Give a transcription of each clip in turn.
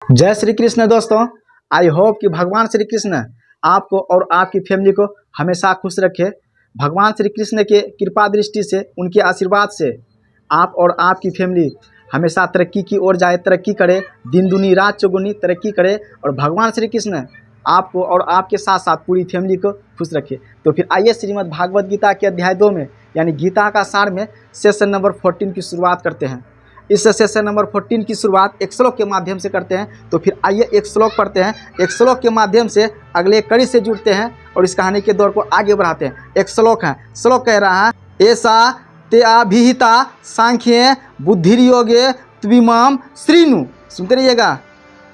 जय श्री कृष्ण दोस्तों। I hope कि भगवान श्री कृष्ण आपको और आपकी फैमिली को हमेशा खुश रखे। भगवान श्री कृष्ण के कृपा दृष्टि से, उनके आशीर्वाद से आप और आपकी फैमिली हमेशा तरक्की की ओर जाए, तरक्की करे, दिन दुनी रात चौगुनी तरक्की करे और भगवान श्री कृष्ण आपको और आपके साथ साथ पूरी फैमिली को खुश रखे। तो फिर आइए श्रीमद् भागवत गीता के अध्याय 2 में यानी गीता का सार में सेशन नंबर 14 की शुरुआत करते हैं। इस सेशन नंबर 14 की शुरुआत एक श्लोक के माध्यम से करते हैं। तो फिर आइए एक श्लोक पढ़ते हैं, एक श्लोक के माध्यम से अगले कड़ी से जुड़ते हैं और इस कहानी के दौर को आगे बढ़ाते हैं। एक श्लोक है, श्लोक कह रहा है, ऐसा ते अभिहिता सांख्ये बुद्धिर्योगे त्विमाम श्रीनु। सुनते रहिएगा,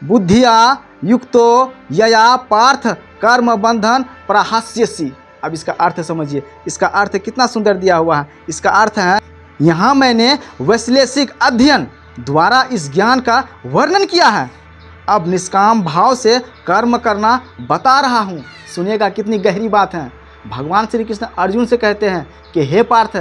बुद्धिया युक्तो यया पार्थ कर्म बंधन प्रहास्यसि। अब इसका अर्थ समझिए, इसका अर्थ कितना सुंदर दिया हुआ है। इसका अर्थ है, यहाँ मैंने वैश्लेषिक अध्ययन द्वारा इस ज्ञान का वर्णन किया है, अब निष्काम भाव से कर्म करना बता रहा हूँ। सुनिएगा कितनी गहरी बात है। भगवान श्री कृष्ण अर्जुन से कहते हैं कि हे पार्थ,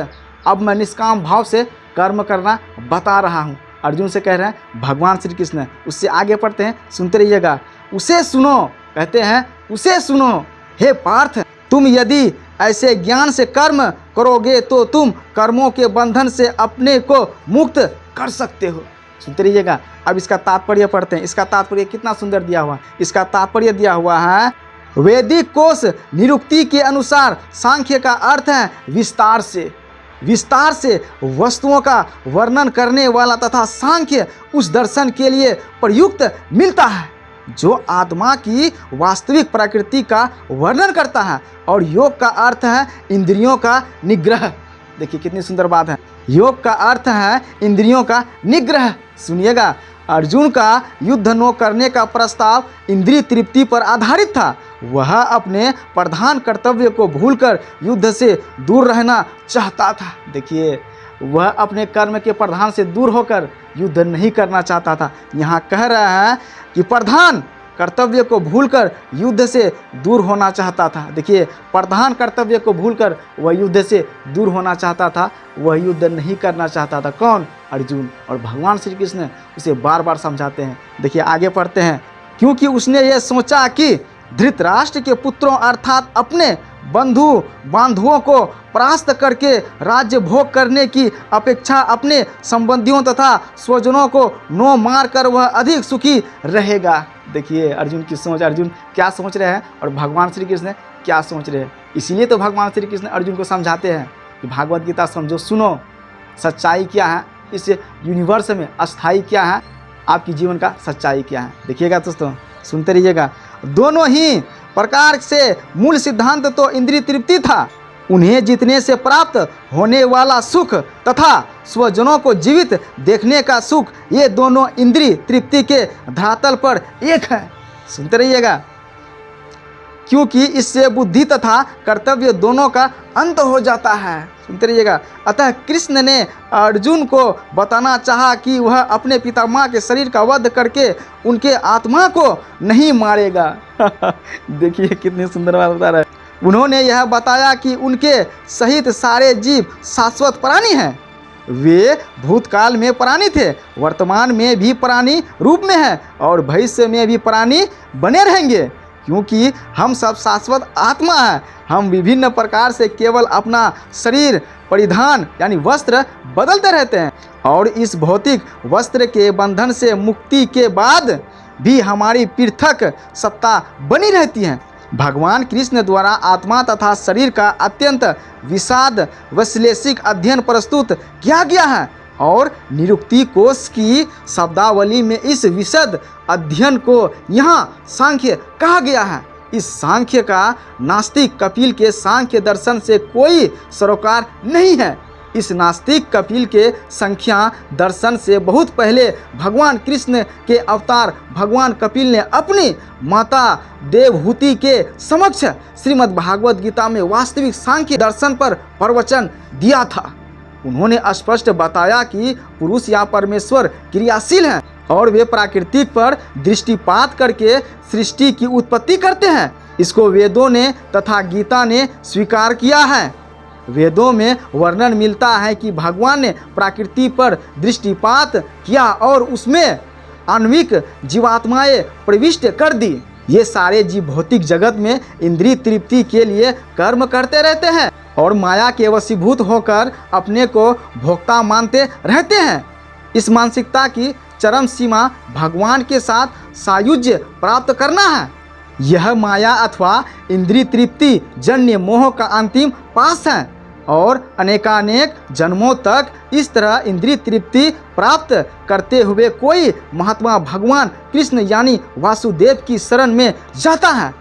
अब मैं निष्काम भाव से कर्म करना बता रहा हूँ। अर्जुन से कह रहे हैं भगवान श्री कृष्ण। उससे आगे पढ़ते हैं, सुनते रहिएगा, उसे सुनो, कहते हैं उसे सुनो, हे पार्थ, तुम यदि ऐसे ज्ञान से कर्म करोगे तो तुम कर्मों के बंधन से अपने को मुक्त कर सकते हो। सुनते रहिएगा। अब इसका तात्पर्य पढ़ते हैं। इसका तात्पर्य कितना सुंदर दिया हुआ है। इसका तात्पर्य दिया हुआ है, वैदिक कोश निरुक्ति के अनुसार सांख्य का अर्थ है विस्तार से वस्तुओं का वर्णन करने वाला तथा सांख्य उस दर्शन के लिए प्रयुक्त मिलता है जो आत्मा की वास्तविक प्रकृति का वर्णन करता है, और योग का अर्थ है इंद्रियों का निग्रह। देखिए कितनी सुंदर बात है। योग का अर्थ है इंद्रियों का निग्रह। सुनिएगा, अर्जुन का युद्ध न करने का प्रस्ताव इंद्रिय तृप्ति पर आधारित था। वह अपने प्रधान कर्तव्य को भूलकर युद्ध से दूर रहना चाहता था। देखिए, वह अपने कर्म के प्रधान से दूर होकर युद्ध नहीं करना चाहता था। यहाँ कह रहा है कि प्रधान कर्तव्य को भूलकर युद्ध से दूर होना चाहता था। देखिए, प्रधान कर्तव्य को भूलकर वह युद्ध से दूर होना चाहता था, वह युद्ध नहीं करना चाहता था। कौन? अर्जुन। और भगवान श्री कृष्ण उसे बार बार समझाते हैं। देखिए आगे पढ़ते हैं, क्योंकि उसने ये सोचा कि धृतराष्ट्र के पुत्रों अर्थात अपने बंधु बांधवों को परास्त करके राज्य भोग करने की अपेक्षा अपने संबंधियों तथा स्वजनों को नो मार कर वह अधिक सुखी रहेगा। देखिए अर्जुन की सोच, अर्जुन क्या सोच रहे हैं और भगवान श्री कृष्ण क्या सोच रहे हैं। इसीलिए तो भगवान श्री कृष्ण अर्जुन को समझाते हैं कि भागवत गीता समझो, सुनो, सच्चाई क्या है इस यूनिवर्स में, अस्थाई क्या है, आपकी जीवन का सच्चाई क्या है। देखिएगा दोस्तों, सुनते रहिएगा। दोनों ही प्रकार से मूल सिद्धांत तो इंद्रिय तृप्ति था। उन्हें जीतने से प्राप्त होने वाला सुख तथा स्वजनों को जीवित देखने का सुख, ये दोनों इंद्रिय तृप्ति के धरातल पर एक है। सुनते रहिएगा, क्योंकि इससे बुद्धि तथा कर्तव्य दोनों का अंत हो जाता है। सुनते रहिएगा। अतः कृष्ण ने अर्जुन को बताना चाहा कि वह अपने पितामह के शरीर का वध करके उनके आत्मा को नहीं मारेगा। देखिए कितनी सुंदर बात बता रहा है। उन्होंने यह बताया कि उनके सहित सारे जीव शाश्वत प्राणी हैं। वे भूतकाल में प्राणी थे, वर्तमान में भी प्राणी रूप में हैं और भविष्य में भी प्राणी बने रहेंगे, क्योंकि हम सब शाश्वत आत्मा हैं। हम विभिन्न प्रकार से केवल अपना शरीर परिधान यानी वस्त्र बदलते रहते हैं और इस भौतिक वस्त्र के बंधन से मुक्ति के बाद भी हमारी पृथक सत्ता बनी रहती है। भगवान कृष्ण द्वारा आत्मा तथा शरीर का अत्यंत विषाद वैश्लेषिक अध्ययन प्रस्तुत किया गया है और निरुक्ति कोश की शब्दावली में इस विशद अध्ययन को यहाँ सांख्य कहा गया है। इस सांख्य का नास्तिक कपिल के सांख्य दर्शन से कोई सरोकार नहीं है। इस नास्तिक कपिल के संख्या दर्शन से बहुत पहले भगवान कृष्ण के अवतार भगवान कपिल ने अपनी माता देवहूति के समक्ष श्रीमद् भागवत गीता में वास्तविक सांख्य दर्शन पर प्रवचन दिया था। उन्होंने स्पष्ट बताया कि पुरुष या परमेश्वर क्रियाशील हैं और वे प्राकृतिक पर दृष्टिपात करके सृष्टि की उत्पत्ति करते हैं। इसको वेदों ने तथा गीता ने स्वीकार किया है। वेदों में वर्णन मिलता है कि भगवान ने प्रकृति पर दृष्टिपात किया और उसमें आणविक जीवात्माएं प्रविष्ट कर दी। ये सारे जीव भौतिक जगत में इंद्रिय तृप्ति के लिए कर्म करते रहते हैं और माया के वशीभूत होकर अपने को भोक्ता मानते रहते हैं। इस मानसिकता की चरम सीमा भगवान के साथ सायुज्य प्राप्त करना है। यह माया अथवा इंद्रिय तृप्ति जन्य मोह का अंतिम पास है और अनेकानेक जन्मों तक इस तरह इंद्रिय तृप्ति प्राप्त करते हुए कोई महात्मा भगवान कृष्ण यानी वासुदेव की शरण में जाता है,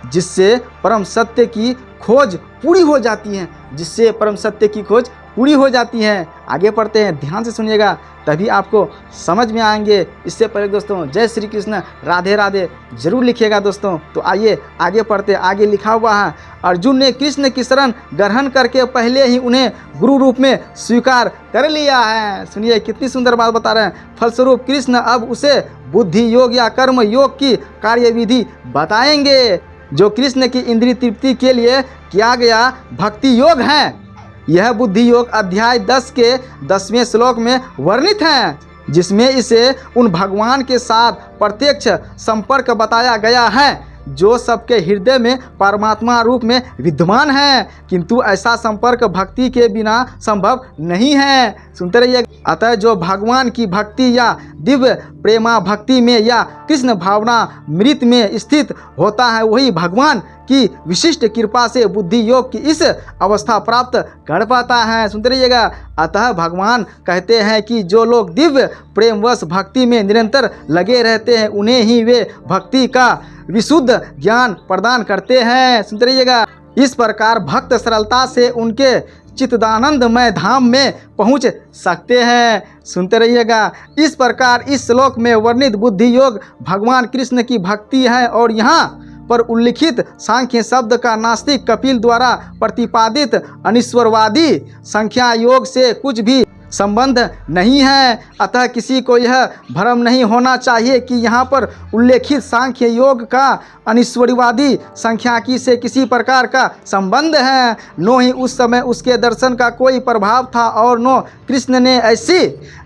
जिससे परम सत्य की खोज पूरी हो जाती है। जिससे परम सत्य की खोज पूरी हो जाती है। आगे पढ़ते हैं, ध्यान से सुनिएगा तभी आपको समझ में आएंगे। इससे पहले दोस्तों जय श्री कृष्ण, राधे राधे जरूर लिखिएगा दोस्तों। तो आइए आगे पढ़ते। आगे लिखा हुआ है, अर्जुन ने कृष्ण की शरण ग्रहण करके पहले ही उन्हें गुरु रूप में स्वीकार कर लिया है। सुनिए कितनी सुंदर बात बता रहे हैं। फलस्वरूप कृष्ण अब उसे बुद्धि योग या कर्म योग की कार्यविधि बताएंगे, जो कृष्ण की इंद्रिय तृप्ति के लिए किया गया भक्ति योग है। यह बुद्धि योग अध्याय 10 के 10वें श्लोक में वर्णित है, जिसमें इसे उन भगवान के साथ प्रत्यक्ष संपर्क बताया गया है जो सबके हृदय में परमात्मा रूप में विद्यमान है, किंतु ऐसा संपर्क भक्ति के बिना संभव नहीं है। सुनते रहिए। अतः जो भगवान की भक्ति या दिव्य प्रेमा भक्ति में या कृष्ण भावना मृत में स्थित होता है, वही भगवान की विशिष्ट कृपा से बुद्धि योग की इस अवस्था प्राप्त कर पाता है। सुनते रहिएगा। अतः भगवान कहते हैं कि जो लोग दिव्य प्रेमवश भक्ति में निरंतर लगे रहते हैं, उन्हें ही वे भक्ति का विशुद्ध ज्ञान प्रदान करते हैं। सुनते रहिएगा। इस प्रकार भक्त सरलता से उनके चित्तानंदमय धाम में पहुंच सकते हैं। सुनते रहिएगा। इस प्रकार इस श्लोक में वर्णित बुद्धि योग भगवान कृष्ण की भक्ति है और यहाँ पर उल्लिखित सांख्य शब्द का नास्तिक कपिल द्वारा प्रतिपादित अनिश्वरवादी संख्या योग से कुछ भी संबंध नहीं है। अतः किसी को यह भ्रम नहीं होना चाहिए कि यहाँ पर उल्लेखित सांख्य योग का अनिश्वरवादी संख्याकी से किसी प्रकार का संबंध है। नो ही उस समय उसके दर्शन का कोई प्रभाव था और नो कृष्ण ने ऐसी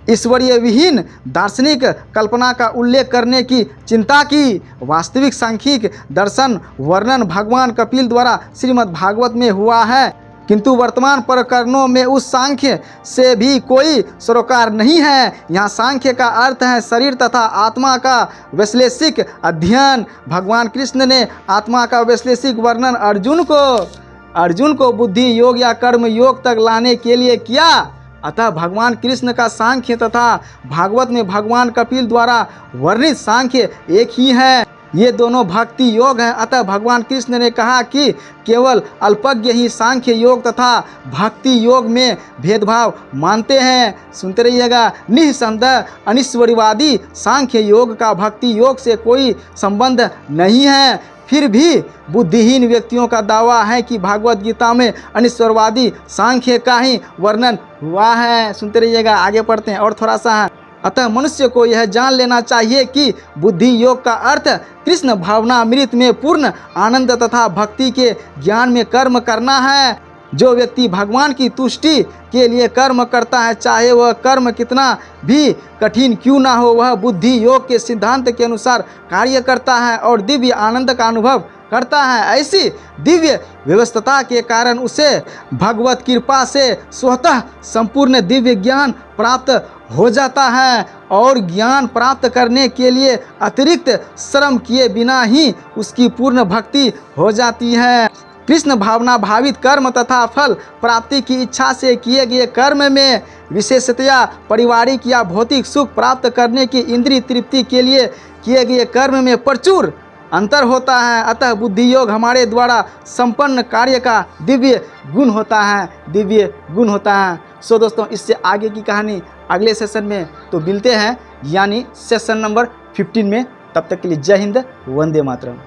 ईश्वरीय विहीन दार्शनिक कल्पना का उल्लेख करने की चिंता की। वास्तविक सांख्यिक दर्शन वर्णन भगवान कपिल द्वारा श्रीमद् भागवत में हुआ है, किंतु वर्तमान प्रकरणों में उस सांख्य से भी कोई सरोकार नहीं है। यहाँ सांख्य का अर्थ है शरीर तथा आत्मा का वैश्लेषिक अध्ययन। भगवान कृष्ण ने आत्मा का वैश्लेषिक वर्णन अर्जुन को बुद्धि योग या कर्म योग तक लाने के लिए किया। अतः भगवान कृष्ण का सांख्य तथा भागवत में भगवान कपिल द्वारा वर्णित सांख्य एक ही है। ये दोनों भक्ति योग हैं। अतः भगवान कृष्ण ने कहा कि केवल अल्पज्ञ ही सांख्य योग तथा भक्ति योग में भेदभाव मानते हैं। सुनते रहिएगा। निसंदेह अनिश्वरवादी सांख्य योग का भक्ति योग से कोई संबंध नहीं है। फिर भी बुद्धिहीन व्यक्तियों का दावा है कि भागवत गीता में अनिश्वरवादी सांख्य का ही वर्णन हुआ है। सुनते रहिएगा। आगे पढ़ते हैं और थोड़ा सा है। अतः मनुष्य को यह जान लेना चाहिए कि बुद्धि योग का अर्थ कृष्ण भावनामृत में पूर्ण आनंद तथा भक्ति के ज्ञान में कर्म करना है। जो व्यक्ति भगवान की तुष्टि के लिए कर्म करता है, चाहे वह कर्म कितना भी कठिन क्यों ना हो, वह बुद्धि योग के सिद्धांत के अनुसार कार्य करता है और दिव्य आनंद का अनुभव करता है। ऐसी दिव्य व्यवस्था के कारण उसे भगवत कृपा से स्वतः संपूर्ण दिव्य ज्ञान प्राप्त हो जाता है और ज्ञान प्राप्त करने के लिए अतिरिक्त श्रम किए बिना ही उसकी पूर्ण भक्ति हो जाती है। कृष्ण भावना भावित कर्म तथा फल प्राप्ति की इच्छा से किए गए कर्म में विशेषतया पारिवारिक या भौतिक सुख प्राप्त करने की इंद्रिय तृप्ति के लिए किए गए कर्म में प्रचुर अंतर होता है। अतः बुद्धि योग हमारे द्वारा संपन्न कार्य का दिव्य गुण होता है। सो दोस्तों, इससे आगे की कहानी अगले सेशन में तो मिलते हैं, यानी सेशन नंबर 15 में। तब तक के लिए जय हिंद, वंदे मातरम।